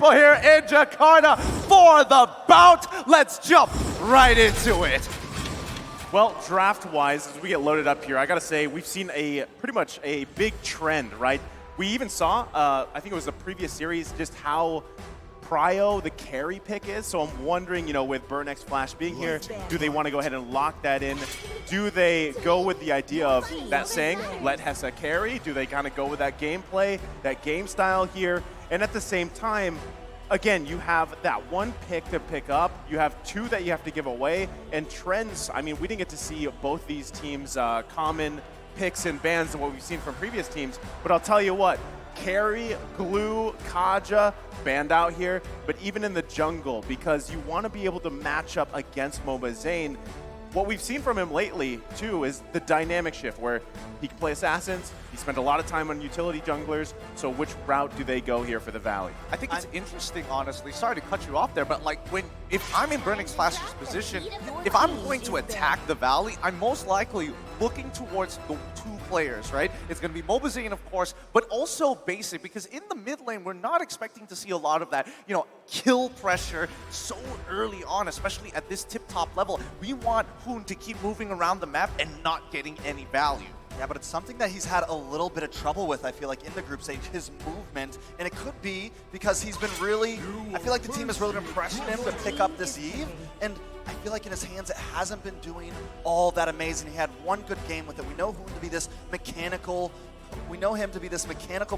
people here in Jakarta for the bout. Let's jump right into it. Well, draft-wise, as we get loaded up here, I gotta say, we've seen pretty much a big trend, right? We even saw, I think it was the previous series, just how prio the carry pick is. So I'm wondering, with Burnx Flash being here, do they want to go ahead and lock that in? Do they go with the idea of that saying, let Hessa carry? Do they kind of go with that gameplay, that game style here? And at the same time, again, you have that one pick to pick up. You have two that you have to give away. And trends, I mean, we didn't get to see both these teams' common picks and bans of what we've seen from previous teams. But I'll tell you what, Carry, Glue, Kaja, banned out here. But even in the jungle, because you want to be able to match up against Mobazane, what we've seen from him lately, too, is the dynamic shift where he can play assassins. He spent a lot of time on utility junglers. So which route do they go here for the Valley? I think it's interesting, honestly. Sorry to cut you off there, but if I'm in Burnx Flash's position, if I'm going to attack the Valley, I'm most likely looking towards the two players, right? It's going to be Mobazane, of course, but also Basic, because in the mid lane, we're not expecting to see a lot of that, kill pressure so early on, especially at this tip-top level. We want Hoon to keep moving around the map and not getting any value. Yeah, but it's something that he's had a little bit of trouble with, I feel like, in the group stage, his movement. And it could be because he's been really, I feel like the team has really been pressuring him to pick up this Eve. And I feel like in his hands, it hasn't been doing all that amazing. He had one good game with it. We know Hoon to be this mechanical,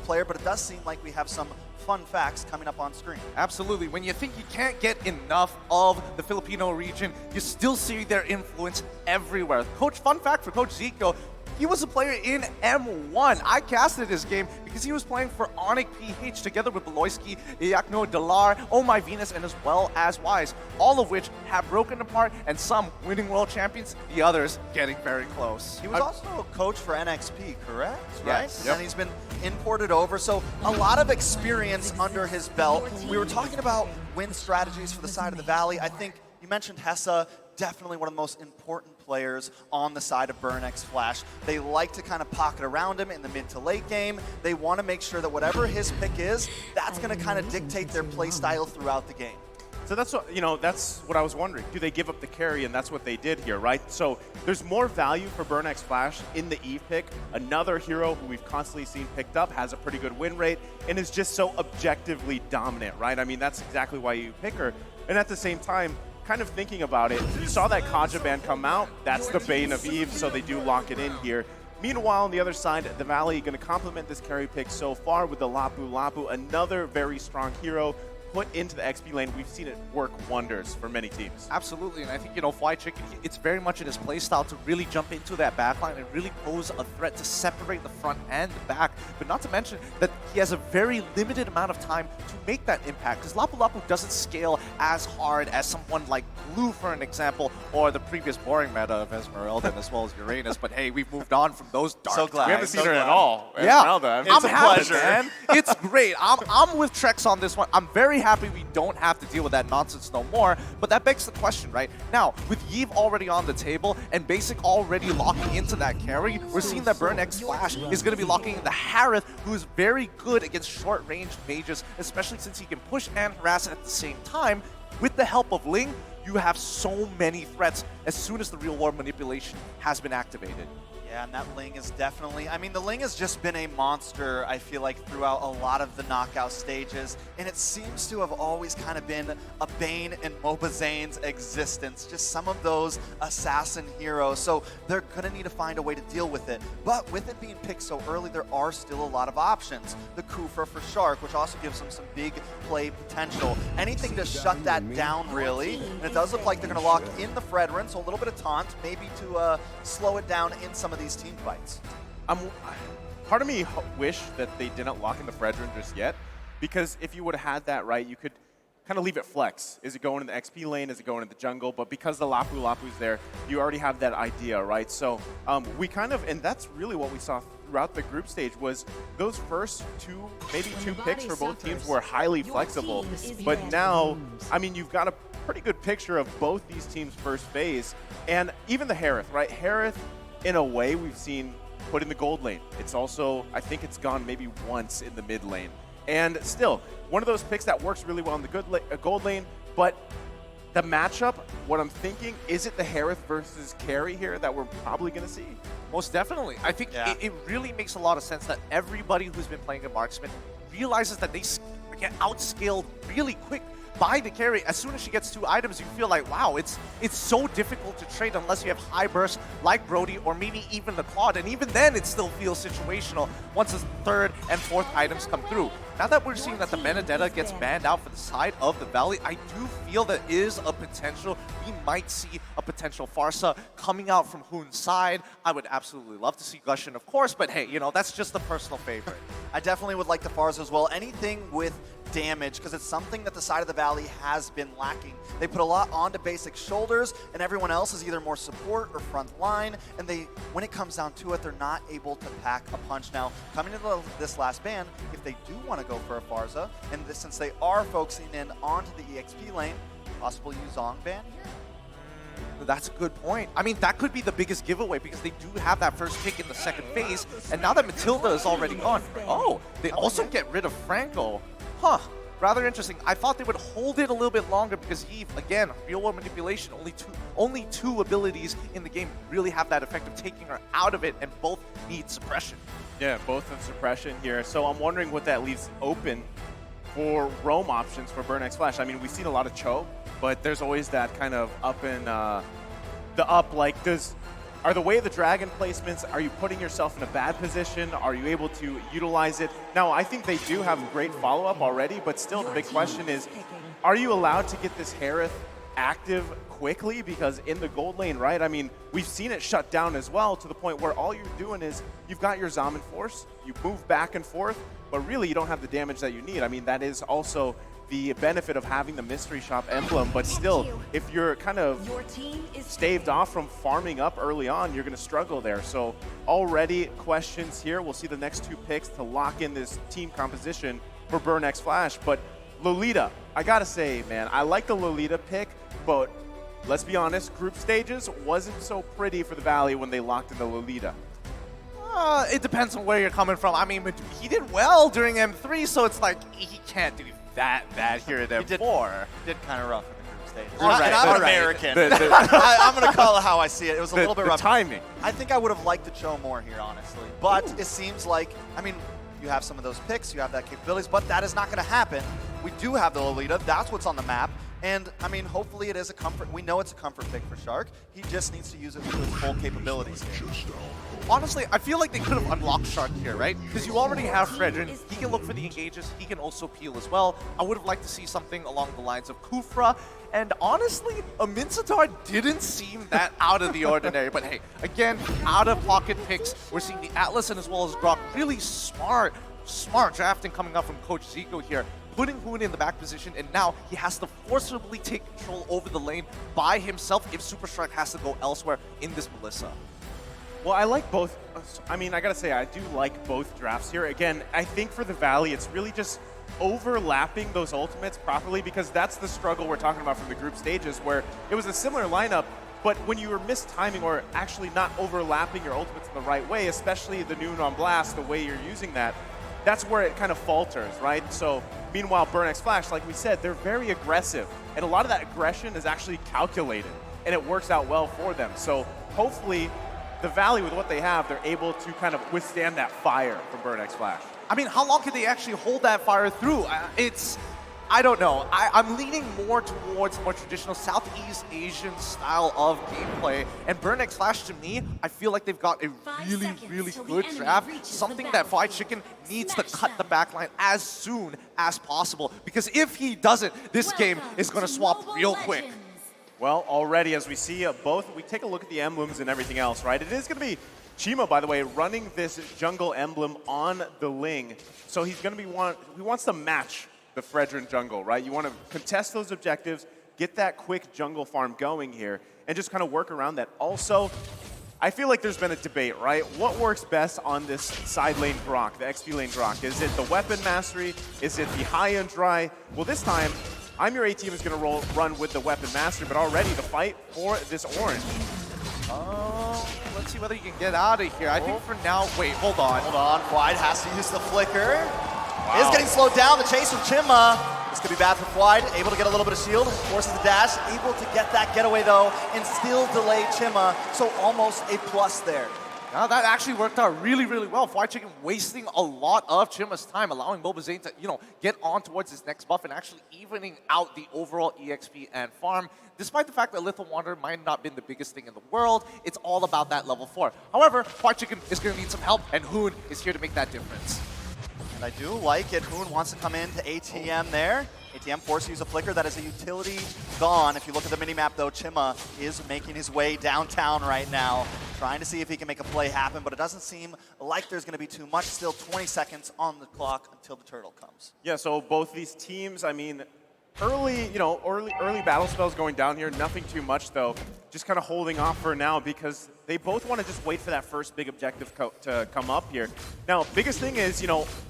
player, but it does seem like we have some fun facts coming up on screen. Absolutely. When you think you can't get enough of the Filipino region, you still see their influence everywhere. Fun fact for Coach Zico, he was a player in M1. I casted his game because he was playing for Onic PH together with Beloyski, Iacno, Delar, Oh My Venus, and as well as Wise, all of which have broken apart, and some winning world champions, the others getting very close. He was also a coach for NXP, correct? Right? Yes. And he's been imported over, so a lot of experience under his belt. We were talking about win strategies for the side of the Valley. I think you mentioned Hessa, definitely one of the most important players on the side of Burnx Flash. They like to kind of pocket around him in the mid to late game. They want to make sure that whatever his pick is, that's going to kind of dictate their play style throughout the game. So that's what, that's what I was wondering. Do they give up the carry? And that's what they did here, right? So there's more value for Burnx Flash in the Eve pick. Another hero who we've constantly seen picked up, has a pretty good win rate, and is just so objectively dominant, right? I mean, that's exactly why you pick her. And at the same time, kind of thinking about it, you saw that Kaja ban come out. That's the bane of Eve, so they do lock it in here. Meanwhile, on the other side, the Valley going to complement this carry pick so far with the Lapu Lapu, another very strong hero put into the XP lane. We've seen it work wonders for many teams. Absolutely, and I think, Fly Chicken, it's very much in his playstyle to really jump into that backline and really pose a threat to separate the front and the back, but not to mention that he has a very limited amount of time to make that impact, because Lapu Lapu doesn't scale as hard as someone like Blue, for an example, or the previous boring meta of Esmeralda as well as Uranus, but hey, we've moved on from those dark So glad. We haven't seen her at all. Yeah, Esmeralda. It's a pleasure. Man. It's great. I'm with Trex on this one. I'm very happy we don't have to deal with that nonsense no more. But that begs the question, right? Now, with Yve already on the table and Basic already locking into that carry, we're seeing that Burnx Flash is going to be locking in the Harith, who is very good against short-range mages, especially since he can push and harass at the same time. With the help of Ling, you have so many threats as soon as the real world manipulation has been activated. Yeah, and that Ling is definitely, the Ling has just been a monster, I feel like, throughout a lot of the knockout stages, and it seems to have always kind of been a bane in Mobazane's existence, just some of those assassin heroes, so they're going to need to find a way to deal with it. But with it being picked so early, there are still a lot of options. The Kufra for Shark, which also gives them some big play potential. Anything to shut that down, really, and it does look like they're going to lock in the Fredrin, so a little bit of taunt, maybe to slow it down in some of these team fights. Part of me wish that they didn't lock in the Fredrin just yet, because if you would have had that right, you could kind of leave it flex. Is it going in the XP lane? Is it going in the jungle? But because the Lapu Lapu's there, you already have that idea, right? So we kind of, and that's really what we saw throughout the group stage, was those first maybe two picks for both teams were highly flexible. But now, you've got a pretty good picture of both these teams' first phase, and even the Harith, right? Harith, in a way, we've seen put in the gold lane. It's also, I think it's gone maybe once in the mid lane. And still, one of those picks that works really well in the gold lane, but the matchup, what I'm thinking, is it the Harith versus Carry here that we're probably going to see? Most definitely. I think it really makes a lot of sense that everybody who's been playing a marksman realizes that they get outscaled really quick by the carry. As soon as she gets 2 items, you feel like, wow, it's so difficult to trade unless you have high burst like Brody or maybe even the Claude. And even then, it still feels situational once the 3rd and 4th items come through. Now that we're seeing that the Benedetta gets banned out for the side of the Valley, I do feel there is a potential. We might see a potential Pharsa coming out from Hoon's side. I would absolutely love to see Gusion, of course, but hey, you know, that's just a personal favorite. I definitely would like the Pharsa as well. Anything with damage, because it's something that the side of the Valley has been lacking. They put a lot onto basic shoulders, and everyone else is either more support or front line, and when it comes down to it, they're not able to pack a punch. Now, coming into this last ban, if they do want to go for a Pharsa, and since they are focusing in onto the EXP lane, possible Yuzong ban here? That's a good point. I mean, that could be the biggest giveaway because they do have that first pick in the second phase, and now that Matilda is already gone, oh, they also get rid of Franco. Huh, rather interesting. I thought they would hold it a little bit longer because Eve, again, real world manipulation, only two abilities in the game really have that effect of taking her out of it, and both need suppression. Yeah, both have suppression here. So I'm wondering what that leaves open for roam options for Burn X Flash. I mean, we've seen a lot of Cho, but there's always that kind of up in the up, like are the Way of the Dragon placements, are you putting yourself in a bad position? Are you able to utilize it? Now, I think they do have great follow-up already, but still the big question is, are you allowed to get this Harith active quickly? Because in the gold lane, right, I mean, we've seen it shut down as well to the point where all you're doing is you've got your Zaman Force, you move back and forth, but really you don't have the damage that you need. I mean, that is also the benefit of having the Mystery Shop emblem, but still, if you're kind of staved off from farming up early on, you're going to struggle there. So already questions here. We'll see the next 2 picks to lock in this team composition for Burn X Flash. But Lolita, I got to say, man, I like the Lolita pick, but let's be honest, group stages wasn't so pretty for the Valley when they locked in the Lolita. It depends on where you're coming from. I mean, he did well during M3, so it's like he can't do that bad here at M4. He did kind of rough in the group stage. All right, and I'm all an right. American. I'm going to call it how I see it. It was a little bit the rough. timing. I think I would have liked the Cho more here, honestly. But it seems like, I mean, you have some of those picks, you have that capabilities, but that is not going to happen. We do have the Lolita. That's what's on the map. And, I mean, hopefully it is a comfort. We know it's a comfort pick for Shark. He just needs to use it to his full capabilities. Honestly, I feel like they could have unlocked Shark here, right? Because you already have Fredrin. He can look for the engages. He can also peel as well. I would have liked to see something along the lines of Kufra. And honestly, a Mincetar didn't seem that out of the ordinary. But hey, again, out-of-pocket picks. We're seeing the Atlas and as well as Grok. Really smart drafting coming up from Coach Zico here. Putting Hoon in the back position, and now he has to forcibly take control over the lane by himself if Super Strike has to go elsewhere in this Melissa. Well, I like both. I mean, I gotta say, I do like both drafts here. Again, I think for the Valley, it's really just overlapping those ultimates properly, because that's the struggle we're talking about from the group stages, where it was a similar lineup, but when you were mistiming or actually not overlapping your ultimates in the right way, especially the Noon on Blast, the way you're using that, that's where it kind of falters, right? So, meanwhile, Burn X Flash, like we said, they're very aggressive, and a lot of that aggression is actually calculated, and it works out well for them. So, hopefully, the Valley, with what they have, they're able to kind of withstand that fire from Burn X Flash. I mean, how long can they actually hold that fire through? I don't know. I'm leaning more towards more traditional Southeast Asian style of gameplay. And Burn X Flash, to me, I feel like they've got a really good draft. Something that Fried Chicken needs to cut the backline as soon as possible. Because if he doesn't, this game is going to swap real quick. Well, already, as we see both, we take a look at the emblems and everything else, right? It is going to be Chima, by the way, running this jungle emblem on the Ling. So he's going to be he wants to match the Fredrin jungle, right? You want to contest those objectives, get that quick jungle farm going here, and just kind of work around that. Also, I feel like there's been a debate, right? What works best on this side lane Grok, the XP lane Grok? Is it the weapon mastery? Is it the high-end dry? Well, this time, I'm Your A-Team is going to run with the weapon mastery, but already the fight for this orange. Let's see whether you can get out of here. I think for now, wait, hold on. Hold on, Wide has to use the flicker. is getting slowed down. The chase from Chima. This could be bad for Fwide. Able to get a little bit of shield. Forces the dash. Able to get that getaway, though, and still delay Chima. So almost a plus there. Now that actually worked out really, really well. Fwide Chicken wasting a lot of Chima's time, allowing Mobazane to, get on towards his next buff and actually evening out the overall EXP and farm. Despite the fact that Lethal Wanderer might not have been the biggest thing in the world, it's all about that level 4. However, Fwide Chicken is going to need some help, and Hoon is here to make that difference. And I do like it. Hoon wants to come into ATM there. ATM forced to use a flicker. That is a utility gone. If you look at the minimap, though, Chima is making his way downtown right now, trying to see if he can make a play happen, but it doesn't seem like there's going to be too much. Still 20 seconds on the clock until the turtle comes. Yeah, so both these teams, I mean, early battle spells going down here, nothing too much though. Just kind of holding off for now because they both want to just wait for that first big objective to come up here. Now, biggest thing is,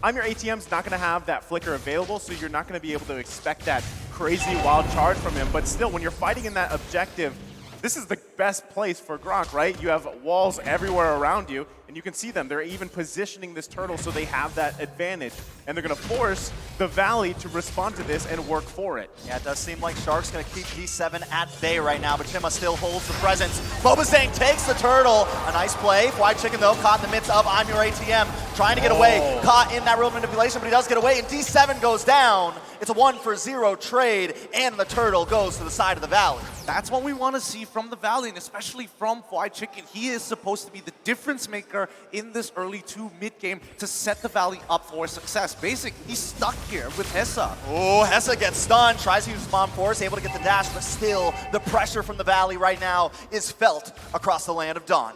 I'm your ATM's not going to have that flicker available, so you're not going to be able to expect that crazy wild charge from him. But still, when you're fighting in that objective, this is the best place for Gronkk, right? You have walls everywhere around you, and you can see them. They're even positioning this turtle so they have that advantage. And they're going to force the Valley to respond to this and work for it. Yeah, it does seem like Shark's going to keep D7 at bay right now, but Chima still holds the presence. Mobazane takes the turtle. A nice play. Fwide Chicken, though, caught in the midst of I'm your ATM, trying to get away. Caught in that real manipulation, but he does get away, and D7 goes down. It's a 1-for-0 trade, and the turtle goes to the side of the Valley. That's what we want to see from the Valley, and especially from Fwide Chicken. He is supposed to be the difference maker in this early 2 mid-game to set the Valley up for success. Basically, he's stuck here with Hessa. Oh, Hessa gets stunned, tries to use Mom Force, able to get the dash, but still, the pressure from the Valley right now is felt across the land of Dawn.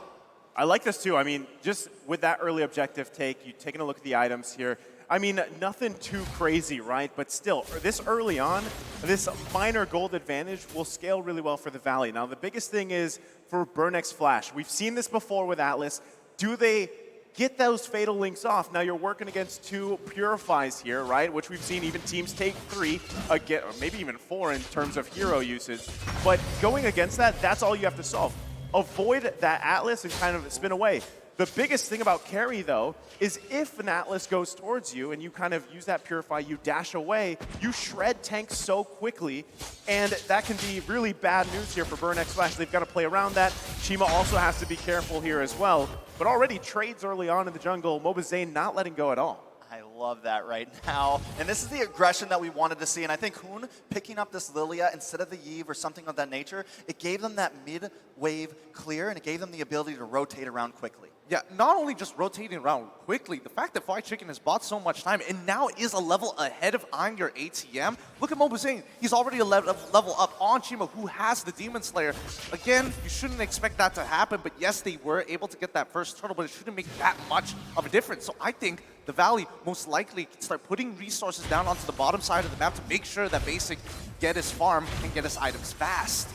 I like this too. I mean, just with that early objective take, you taking a look at the items here. I mean, nothing too crazy, right? But still, this early on, this minor gold advantage will scale really well for the Valley. Now, the biggest thing is for Burnix Flash. We've seen this before with Atlas. Do they get those Fatal Links off? Now, you're working against 2 Purifies here, right? Which we've seen even teams take 3, again, or maybe even 4 in terms of hero usage. But going against that, that's all you have to solve. Avoid that Atlas and kind of spin away. The biggest thing about carry, though, is if an Atlas goes towards you and you kind of use that Purify, you dash away, you shred tanks so quickly, and that can be really bad news here for Burnix Flash. They've got to play around that. Chima also has to be careful here as well. But already trades early on in the jungle, Mobazane not letting go at all. I love that right now. And this is the aggression that we wanted to see. And I think Hoon picking up this Lilia instead of the Yve or something of that nature, it gave them that mid-wave clear, and it gave them the ability to rotate around quickly. Yeah, not only just rotating around quickly, the fact that Fwide Chicken has bought so much time and now is a level ahead of I'm your ATM. Look at Mobazane. He's already a level up on Chima, who has the Demon Slayer. Again, you shouldn't expect that to happen, but yes, they were able to get that first turtle, but it shouldn't make that much of a difference. So I think the Valley most likely can start putting resources down onto the bottom side of the map to make sure that Basic get his farm and get his items fast.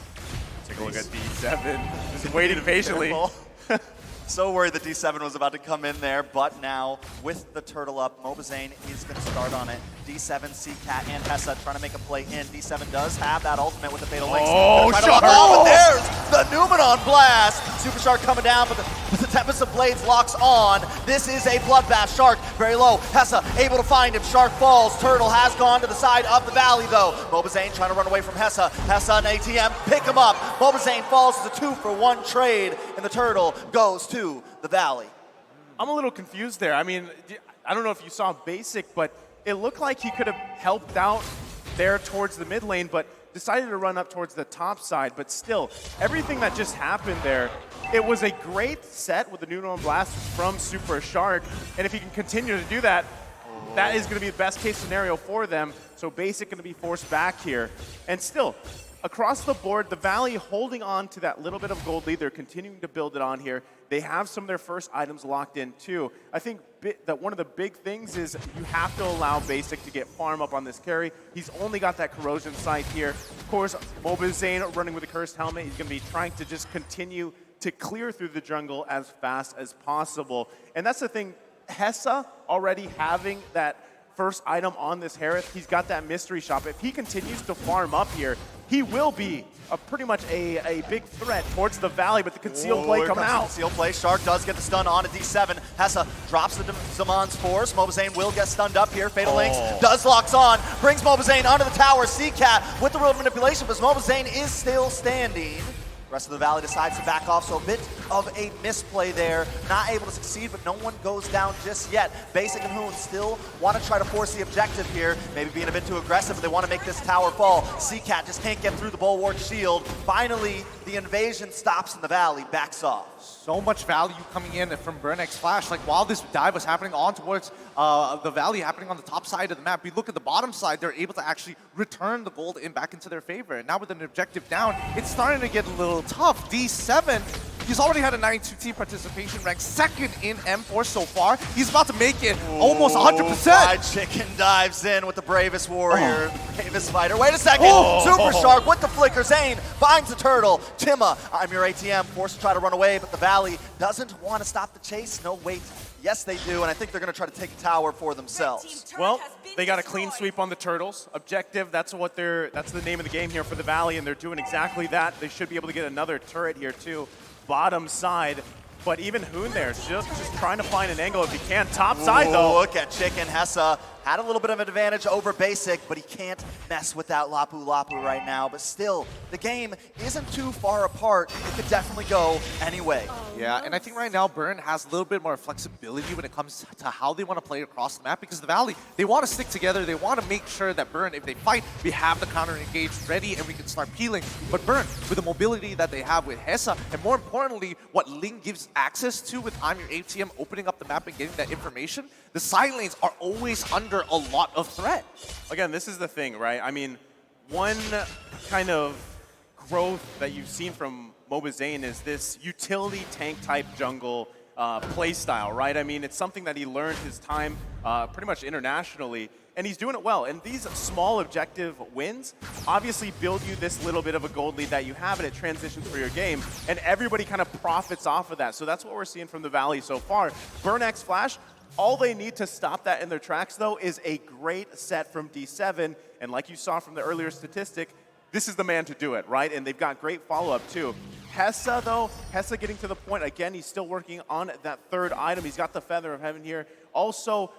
Take a look at D7, just waiting patiently. So worried that D7 was about to come in there, but now with the turtle up, Mobazane is going to start on it. D7, CCat, and Hessa trying to make a play in. D7 does have that ultimate with the Fatal Links. Oh, Shark! But there's the Numenon Blast. Super Shark coming down, but the Tempest of Blades locks on. This is a bloodbath. Shark very low. Hessa able to find him. Shark falls. Turtle has gone to the side of the Valley, though. Mobazane trying to run away from Hessa. Hessa and ATM pick him up. Mobazane falls to the 2-for-1 trade, and the Turtle goes to the Valley. I'm a little confused there. I mean, I don't know if you saw Basic, but it looked like he could have helped out there towards the mid lane, but decided to run up towards the top side. But still, everything that just happened there, it was a great set with the Numenon Blast from Super Shark. And if he can continue to do that, that is going to be the best case scenario for them. So Basic going to be forced back here. And still, across the board, the Valley holding on to that little bit of gold lead. They're continuing to build it on here. They have some of their first items locked in too. I think that one of the big things is you have to allow Basic to get farm up on this carry. He's only got that corrosion sight here. Of course, Mobazane running with a cursed helmet. He's going to be trying to just continue to clear through the jungle as fast as possible. And that's the thing, Hessa already having that first item on this Harith, he's got that mystery shop. If he continues to farm up here, he will be pretty much a big threat towards the Valley, but the concealed play Here coming comes the out. Concealed play. Shark does get the stun on to D7. Hessa drops the Zaman's force. Mobazane will get stunned up here. Fatal Links does locks on. Brings Mobazane onto the tower. CCat with the real manipulation, but Mobazane is still standing. Rest of the Valley decides to back off, so a bit of a misplay there. Not able to succeed, but no one goes down just yet. Basic and Hoon still want to try to force the objective here. Maybe being a bit too aggressive, but they want to make this tower fall. CCat just can't get through the Bulwark shield. Finally, the invasion stops and the Valley backs off. So much value coming in from Burnex Flash. Like, while this dive was happening on towards the Valley, happening on the top side of the map, we look at the bottom side, they're able to actually return the gold in back into their favor. And now with an objective down, it's starting to get a little tough. D7, he's already had a 92 participation, ranked second in M4 so far. He's about to make it almost 100%. Fried Chicken dives in with the bravest warrior, the bravest fighter. Wait a second, Super Shark with the flicker. Zane finds the turtle. Tima, I'm your ATM, forced to try to run away, but the Valley doesn't want to stop the chase. No, wait. Yes, they do, and I think they're going to try to take a tower for themselves. Well, they got a clean sweep on the Turtles. Objective, that's the name of the game here for the Valley, and they're doing exactly that. They should be able to get another turret here too. Bottom side, but even Hoon there, just trying to find an angle if he can. Top side though. Look at Chicken. Hessa had a little bit of an advantage over Basic, but he can't mess with that Lapu Lapu right now. But still, the game isn't too far apart. It could definitely go any way. Yeah, and I think right now Burn has a little bit more flexibility when it comes to how they want to play across the map, because the Valley, they want to stick together. They want to make sure that Burn, if they fight, we have the counter engage ready and we can start peeling. But Burn, with the mobility that they have with Hessa, and more importantly, what Ling gives access to with I'm Your ATM opening up the map and getting that information, the side lanes are always under a lot of threat. Again, this is the thing, right? I mean, one kind of growth that you've seen from Mobazane is this utility tank type jungle play style, right? I mean, it's something that he learned his time pretty much internationally, and he's doing it well. And these small objective wins obviously build you this little bit of a gold lead that you have, and it transitions for your game, and everybody kind of profits off of that. So that's what we're seeing from the Valley so far. Burnex Flash, all they need to stop that in their tracks, though, is a great set from D7. And like you saw from the earlier statistic, this is the man to do it, right? And they've got great follow-up, too. Hessa, though, Hessa getting to the point, again, he's still working on that third item. He's got the Feather of Heaven here. Also,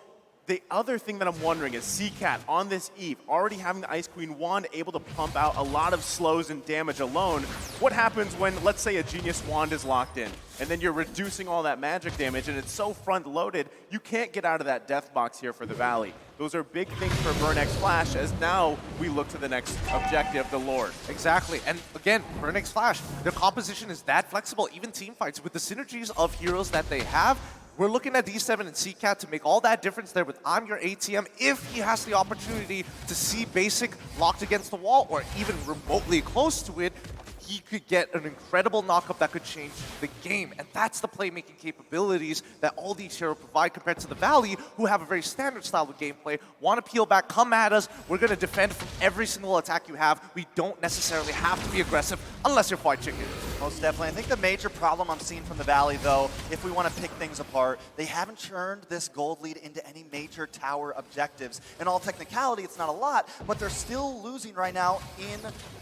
the other thing that I'm wondering is CCat on this Eve, already having the Ice Queen wand, able to pump out a lot of slows and damage alone. What happens when, let's say, a Genius wand is locked in, and then you're reducing all that magic damage, and it's so front-loaded, you can't get out of that death box here for the Valley. Those are big things for Burnex Flash, as now we look to the next objective, the Lord. Exactly, and again, Burnex Flash, their composition is that flexible, even team fights, with the synergies of heroes that they have. We're looking at D7 and CCat to make all that difference there with I'm Your ATM if he has the opportunity to see Basic locked against the wall or even remotely close to it. He could get an incredible knockup that could change the game. And that's the playmaking capabilities that all these heroes provide compared to the Valley, who have a very standard style of gameplay, want to peel back, come at us, we're going to defend from every single attack you have. We don't necessarily have to be aggressive unless you're Fried Chicken. Most definitely. I think the major problem I'm seeing from the Valley, though, if we want to pick things apart, they haven't churned this gold lead into any major tower objectives. In all technicality, it's not a lot, but they're still losing right now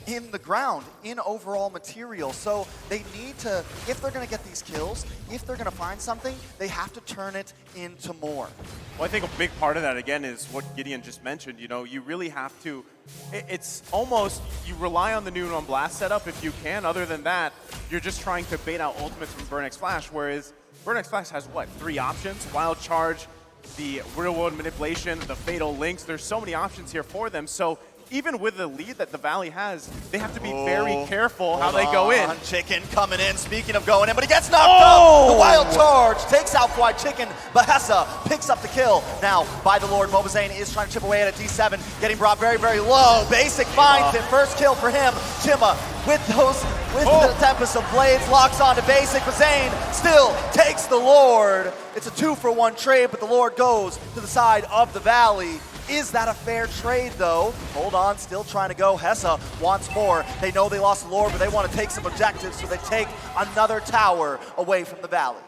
in the ground, in overall material. So they need to, if they're going to get these kills, if they're going to find something, they have to turn it into more. Well, I think a big part of that, again, is what Gideon just mentioned. You know, you really have to, it's almost, you rely on the Noon on Blast setup if you can. Other than that, you're just trying to bait out ultimates from Burnex Flash, whereas Burnex Flash has, what, 3 options? Wild Charge, the Real World Manipulation, the Fatal Links. There's so many options here for them. So even with the lead that the Valley has, they have to be very careful how they go in. Chicken coming in, speaking of going in, but he gets knocked up. The Wild Charge takes out Fried Chicken, but Hessa picks up the kill. Now, by the Lord, Mobazane is trying to chip away at a D7, getting brought very, very low. Basic finds it, first kill for him. Chima with the Tempest of Blades, locks on to Basic, but Zane still takes the Lord. It's a 2-for-1 trade, but the Lord goes to the side of the Valley. Is that a fair trade, though? Hold on, still trying to go. Hessa wants more. They know they lost the Lord, but they want to take some objectives, so they take another tower away from the Valley.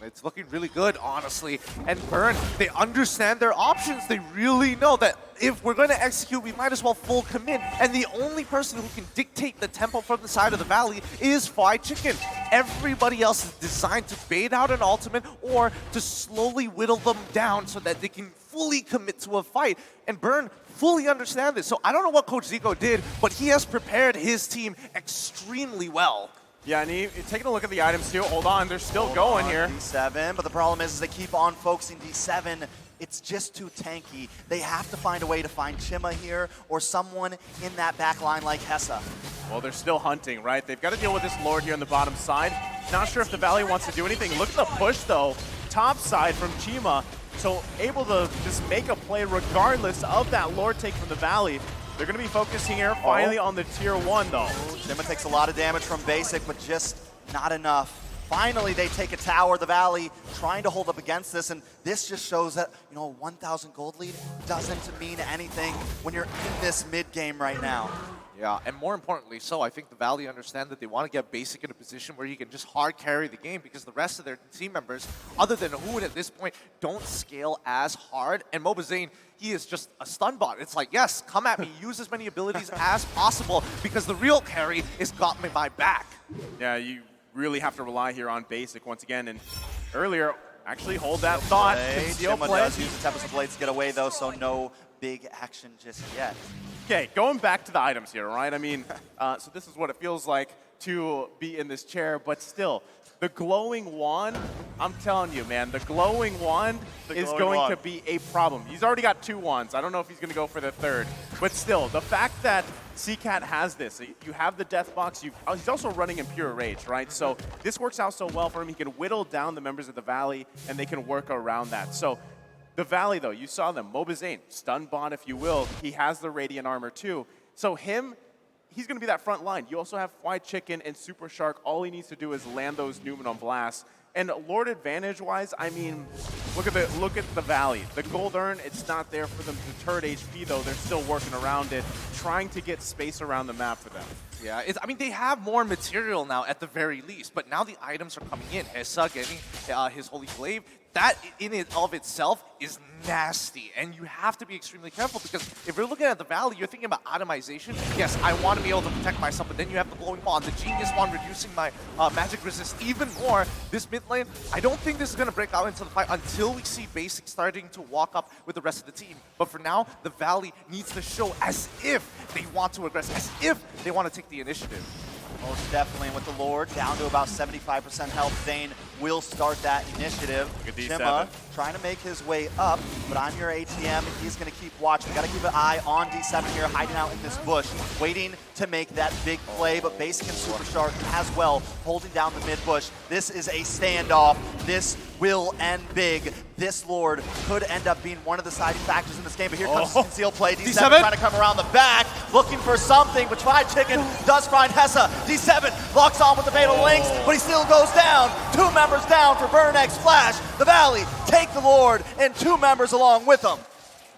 It's looking really good, honestly. And Burn, they understand their options. They really know that if we're going to execute, we might as well full commit. And the only person who can dictate the tempo from the side of the Valley is Fried Chicken. Everybody else is designed to bait out an ultimate or to slowly whittle them down so that they can fully commit to a fight. And Burn fully understand this. So I don't know what Coach Zico did, but he has prepared his team extremely well. Yeah, and taking a look at the items too. Hold on, they're still going here. D7, but the problem is they keep on focusing D7. It's just too tanky. They have to find a way to find Chima here or someone in that back line like Hessa. Well, they're still hunting, right? They've got to deal with this Lord here on the bottom side. Not sure if the Valley wants to do anything. Look at the push, though. Top side from Chima. So able to just make a play regardless of that Lord take from the Valley. They're going to be focusing here finally on the tier 1, though. Chima takes a lot of damage from basic, but just not enough. Finally, they take a tower, the Valley, trying to hold up against this, and this just shows that, you know, a 1,000 gold lead doesn't mean anything when you're in this mid-game right now. Yeah, and more importantly so, I think the Valley understand that they want to get Basic in a position where he can just hard carry the game because the rest of their team members, other than Hoon at this point, don't scale as hard. And Mobazane, he is just a stun bot. It's like, yes, come at me, use as many abilities as possible because the real carry is got me my back. Yeah, you really have to rely here on Basic once again. And earlier, actually hold that thought. Conceal Chima play. does use the Tempest of Blades to get away, though, so no big action just yet. Okay, going back to the items here, right? I mean, so this is what it feels like to be in this chair, but still, the glowing wand, I'm telling you, man, the glowing wand is going to be a problem. He's already got 2 wands. I don't know if he's going to go for the 3rd, but still, the fact that CCAT has this, you have the death box, he's also running in pure rage, right? So this works out so well for him. He can whittle down the members of the Valley, and they can work around that. So the Valley, though, you saw them. Mobazane, stun bot, if you will. He has the Radiant Armor, too. So he's going to be that front line. You also have Fried Chicken and Super Shark. All he needs to do is land those Numenon blasts. And Lord advantage-wise, I mean, look at the Valley. The gold urn, it's not there for them to turret HP, though. They're still working around it, trying to get space around the map for them. Yeah, I mean, they have more material now at the very least, but now the items are coming in. Hessa getting his Holy Glaive. That in and of itself is nasty, and you have to be extremely careful because if you're looking at the Valley, you're thinking about itemization. Yes, I want to be able to protect myself, but then you have the Glowing Wand, the Genius Wand reducing my magic resist even more. This mid lane, I don't think this is going to break out into the fight until we see Basic starting to walk up with the rest of the team. But for now, the Valley needs to show as if they want to aggress, as if they want to take the initiative. Most definitely, and with the Lord down to about 75% health, Zane will start that initiative. Look at D7. Chima trying to make his way up, but I'm your ATM. He's going to keep watching. We got to keep an eye on D7 here, hiding out in this bush, waiting to make that big play, but Basic and Super Shark as well, holding down the mid bush. This is a standoff. This will end big. This Lord could end up being one of the deciding factors in this game, but here comes the concealed play. D7 trying to come around the back, looking for something, but Fried Chicken does find Hessa. D7 locks on with the Fatal Links, but he still goes down. 2 members down for Burn X Flash. The Valley take the Lord and 2 members along with him.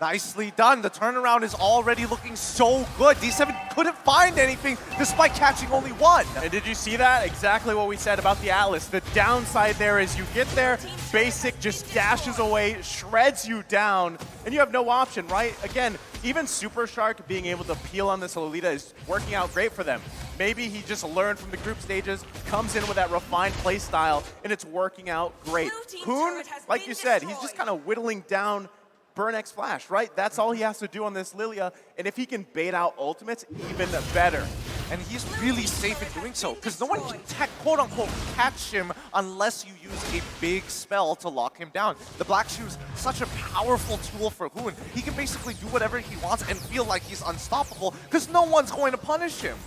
Nicely done. The turnaround is already looking so good. D7 couldn't find anything despite catching only 1. And did you see that? Exactly what we said about the Atlas. The downside there is you get there, Basic just dashes away, shreds you down, and you have no option, right? Again, even Super Shark being able to peel on this Lolita is working out great for them. Maybe he just learned from the group stages, comes in with that refined play style, and it's working out great. Hoon, like you said, he's just kind of whittling down Burn X Flash, right? That's all he has to do on this Lilia, and if he can bait out ultimates, even better. And he's really safe in doing so, because no one can, quote-unquote, catch him unless you use a big spell to lock him down. The Black Shoe's such a powerful tool for Hoon. He can basically do whatever he wants and feel like he's unstoppable, because no one's going to punish him.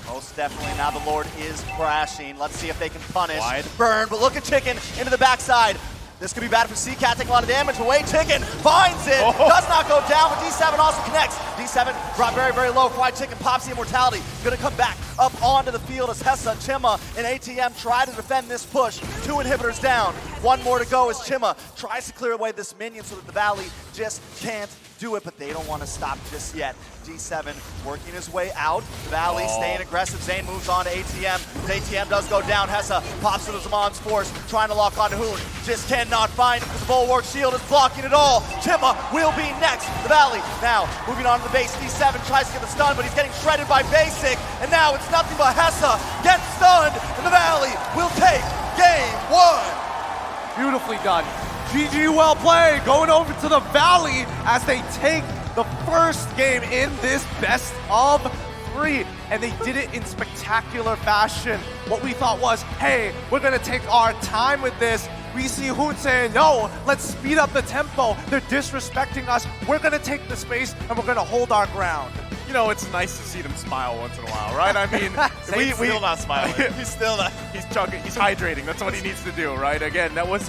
Most definitely. Now the Lord is crashing. Let's see if they can punish Burn, but look at Chicken into the backside. This could be bad for CCAT, taking a lot of damage away. Chicken finds it, does not go down, but D7 also connects. D7 brought very, very low. Fried Chicken pops the immortality. Gonna come back up onto the field as Hessa, Chima, and ATM try to defend this push. 2 inhibitors down. 1 more to go as Chima tries to clear away this minion so that the Valley just can't do it, but they don't want to stop just yet. D7 working his way out. Valley staying aggressive. Zayn moves on to ATM. ATM does go down. Hessa pops into Zamon's force, trying to lock on to Hoon. Just cannot find him because the Bulwark shield is blocking it all. Tima will be next. The Valley now moving on to the base. D7 tries to get the stun, but he's getting shredded by Basic. And now it's nothing but Hessa gets stunned, and the Valley will take game 1. Beautifully done. GG, well played. Going over to the Valley as they take the first game in this best of 3. And they did it in spectacular fashion. What we thought was, hey, we're going to take our time with this. We see Hoon saying, no, let's speed up the tempo. They're disrespecting us. We're going to take the space and we're going to hold our ground. You know, it's nice to see them smile once in a while, right? I mean, Zayn's still not smiling. He's still not. He's chugging. He's hydrating. That's what he needs to do, right? Again, that was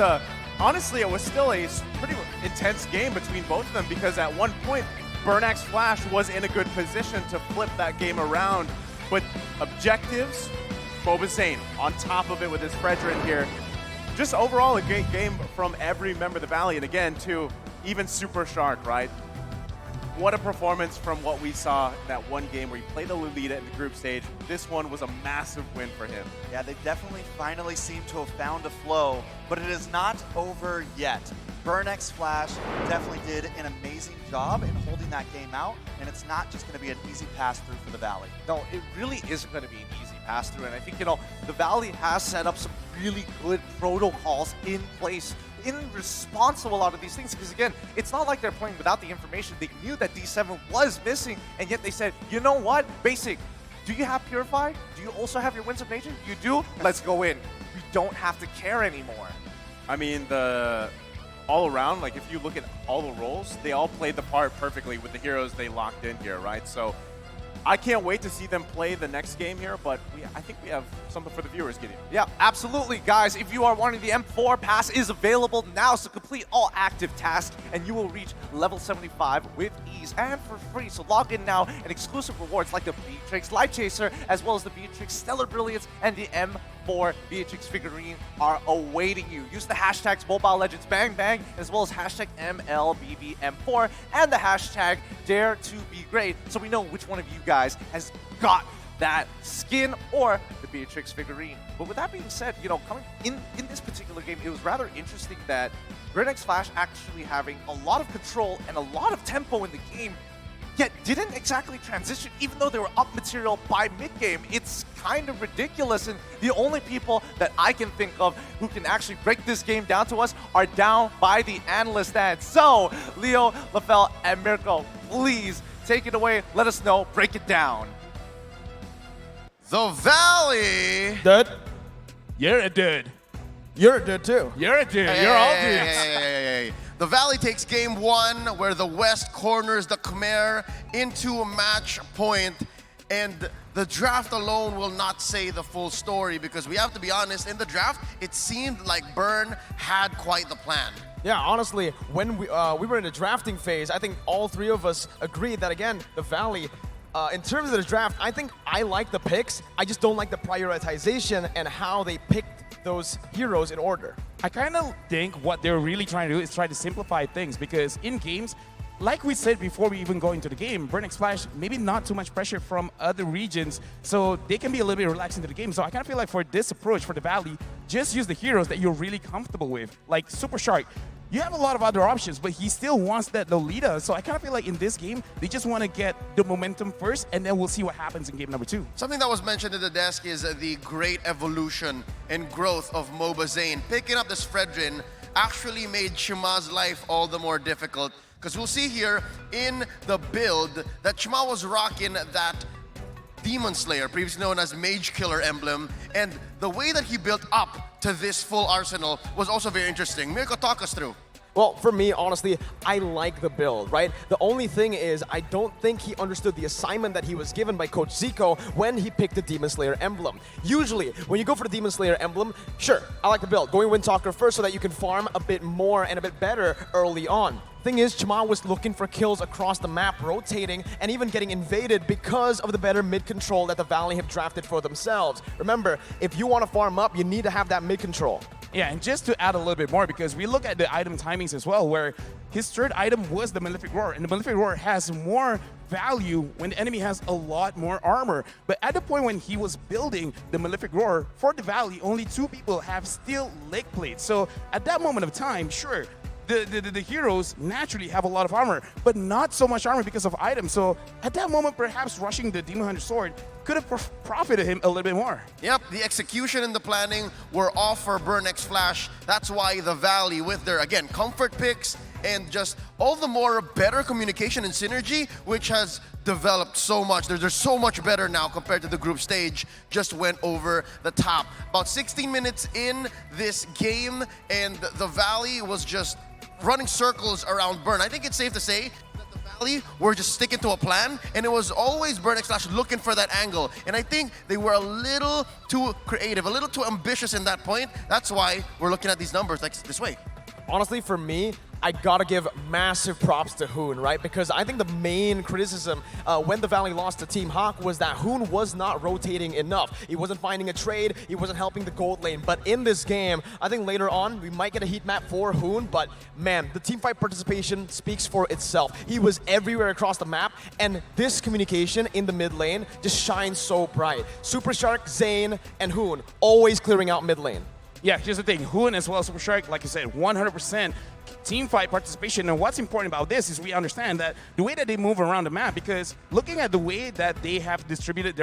honestly, it was still a pretty intense game between both of them because at one point, Burnax Flash was in a good position to flip that game around. But objectives, Mobazain on top of it with his Fredrin here. Just overall a great game from every member of the Valley. And again, too, even Super Shark, right? What a performance from what we saw that one game where he played the Lolita in the group stage. This one was a massive win for him. Yeah, they definitely finally seem to have found a flow, but it is not over yet. Burnax Flash definitely did an amazing job in holding that game out, and it's not just going to be an easy pass-through for the Valley. No, it really isn't going to be an easy pass-through, and I think, the Valley has set up some really good protocols in place in response to a lot of these things, because again, it's not like they're playing without the information. They knew that D7 was missing, and yet they said, you know what, Basic, do you have Purify? Do you also have your Winds of Nature? You do? Let's go in. We don't have to care anymore. I mean, all around, like if you look at all the roles, they all played the part perfectly with the heroes they locked in here, right? So I can't wait to see them play the next game here, but I think we have something for the viewers, Gideon. Yeah, absolutely, guys. If you are wanting the M4 pass is available now, so complete all active tasks, and you will reach level 75 with ease and for free. So log in now, and exclusive rewards like the Beatrix Light Chaser, as well as the Beatrix Stellar Brilliance, and the M4 Beatrix figurine are awaiting you. Use the hashtags Mobile Legends Bang Bang, as well as hashtag MLBBM4, and the hashtag Dare to Be Great, so we know which one of you guys has got that skin or the Beatrix figurine. But with that being said, coming in this particular game, it was rather interesting that Burnax Flash actually having a lot of control and a lot of tempo in the game, yet didn't exactly transition even though they were up material by mid-game. It's kind of ridiculous, and the only people that I can think of who can actually break this game down to us are down by the analyst stand. So, Leo, LaFell, and Mirko, please take it away. Let us know. Break it down. The Valley. Dude. You're a dude. You're a dude too. You're a dude. You're all dudes. Hey. The Valley takes game 1 where the West corners the Khmer into a match point, and the draft alone will not say the full story because we have to be honest, in the draft, it seemed like Burn had quite the plan. Yeah, honestly, when we were in the drafting phase, I think all three of us agreed that, again, the Valley, in terms of the draft, I think I like the picks. I just don't like the prioritization and how they picked those heroes in order. I kind of think what they're really trying to do is try to simplify things, because in games, like we said before we even go into the game, Burnax Flash, maybe not too much pressure from other regions, so they can be a little bit relaxed into the game. So I kind of feel like for this approach, for the Valley, just use the heroes that you're really comfortable with, like Super Shark. You have a lot of other options, but he still wants that Lolita. So I kind of feel like in this game, they just want to get the momentum first, and then we'll see what happens in game number 2. Something that was mentioned at the desk is the great evolution and growth of Mobazain. Picking up this Fredrin actually made Chima's life all the more difficult, because we'll see here in the build that Chima was rocking that Demon Slayer, previously known as Mage Killer emblem, and the way that he built up to this full arsenal was also very interesting. Mirko, talk us through. Well, for me, honestly, I like the build, right? The only thing is, I don't think he understood the assignment that he was given by Coach Zico when he picked the Demon Slayer emblem. Usually, when you go for the Demon Slayer emblem, sure, I like the build. Going Windtalker first so that you can farm a bit more and a bit better early on. Thing is, Chima was looking for kills across the map, rotating, and even getting invaded because of the better mid-control that the Valley have drafted for themselves. Remember, if you want to farm up, you need to have that mid-control. Yeah, and just to add a little bit more, because we look at the item timings as well, where his third item was the Malefic Roar, and the Malefic Roar has more value when the enemy has a lot more armor. But at the point when he was building the Malefic Roar for the Valley, only 2 people have steel leg plates. So at that moment of time, sure, the heroes naturally have a lot of armor, but not so much armor because of items. So at that moment, perhaps rushing the Demon Hunter Sword could have profited him a little bit more. Yep, the execution and the planning were off for Burn X Flash. That's why the Valley, with their, again, comfort picks and just all the more better communication and synergy, which has developed so much. They're so much better now compared to the group stage, just went over the top. About 16 minutes in this game, and the Valley was just running circles around Burn. I think it's safe to say that the Valley were just sticking to a plan, and it was always Burn X Flash looking for that angle. And I think they were a little too creative, a little too ambitious in that point. That's why we're looking at these numbers like this way. Honestly, for me, I gotta give massive props to Hoon, right? Because I think the main criticism when the Valley lost to Team Hawk was that Hoon was not rotating enough. He wasn't finding a trade, he wasn't helping the gold lane. But in this game, I think later on, we might get a heat map for Hoon, but man, the teamfight participation speaks for itself. He was everywhere across the map, and this communication in the mid lane just shines so bright. Super Shark, Zane, and Hoon always clearing out mid lane. Yeah, here's the thing. Hoon as well as Super Shark, like you said, 100% team fight participation. And what's important about this is we understand that the way that they move around the map, because looking at the way that they have distributed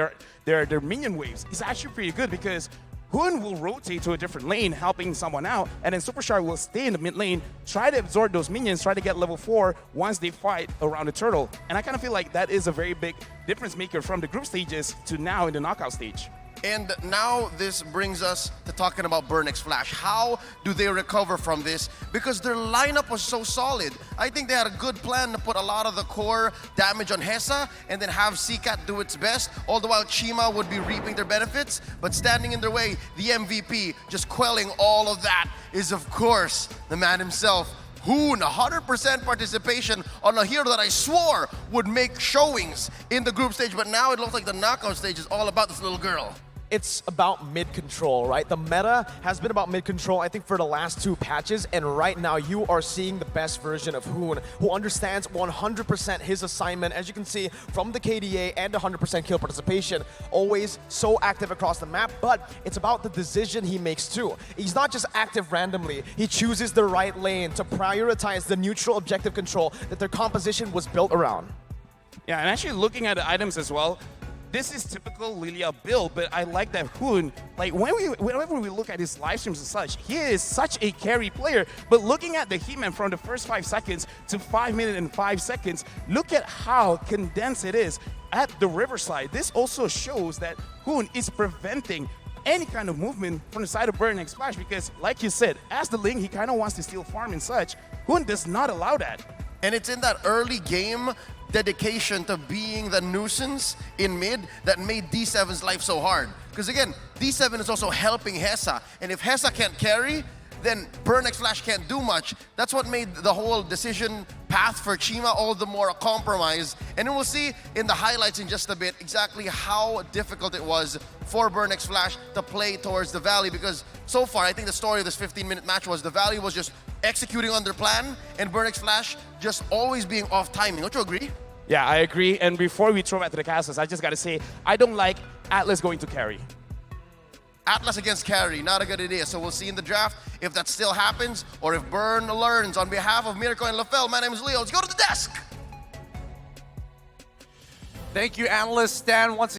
their minion waves is actually pretty good, because Hoon will rotate to a different lane, helping someone out, and then Super Shark will stay in the mid lane, try to absorb those minions, try to get level 4 once they fight around the turtle. And I kind of feel like that is a very big difference maker from the group stages to now in the knockout stage. And now this brings us to talking about Burn X Flash. How do they recover from this? Because their lineup was so solid. I think they had a good plan to put a lot of the core damage on Hesa and then have Seacat do its best, all the while Chima would be reaping their benefits. But standing in their way, the MVP, just quelling all of that, is of course the man himself, Hoon. 100% participation on a hero that I swore would make showings in the group stage, but now it looks like the knockout stage is all about this little girl. It's about mid-control, right? The meta has been about mid-control, I think, for the last 2 patches, and right now you are seeing the best version of Hoon, who understands 100% his assignment, as you can see from the KDA and 100% kill participation. Always so active across the map, but it's about the decision he makes too. He's not just active randomly, he chooses the right lane to prioritize the neutral objective control that their composition was built around. Yeah, and actually looking at the items as well, this is typical Lilia build, but I like that Hoon, like whenever we look at his live streams and such, he is such a carry player, but looking at the He-Man from the first 5 seconds to 5 minutes and 5 seconds, look at how condensed it is at the Riverside. This also shows that Hoon is preventing any kind of movement from the side of Burn X Flash, because like you said, as the Ling, he kind of wants to steal farm and such. Hoon does not allow that. And it's in that early game dedication to being the nuisance in mid that made D7's life so hard. Because again, D7 is also helping Hesa, and if Hesa can't carry, then Burn X Flash can't do much. That's what made the whole decision path for Chima all the more a compromise. And we'll see in the highlights in just a bit exactly how difficult it was for Burn X Flash to play towards the Valley, because so far I think the story of this 15-minute match was the Valley was just executing on their plan and Burn X Flash just always being off timing. Don't you agree? Yeah, I agree. And before we throw back to the castles, I just got to say, I don't like Atlas going to carry. Atlas against carry, not a good idea. So we'll see in the draft if that still happens or if Burn learns. On behalf of Mirko and LaFell, my name is Leo. Let's go to the desk. Thank you, analyst Stan, once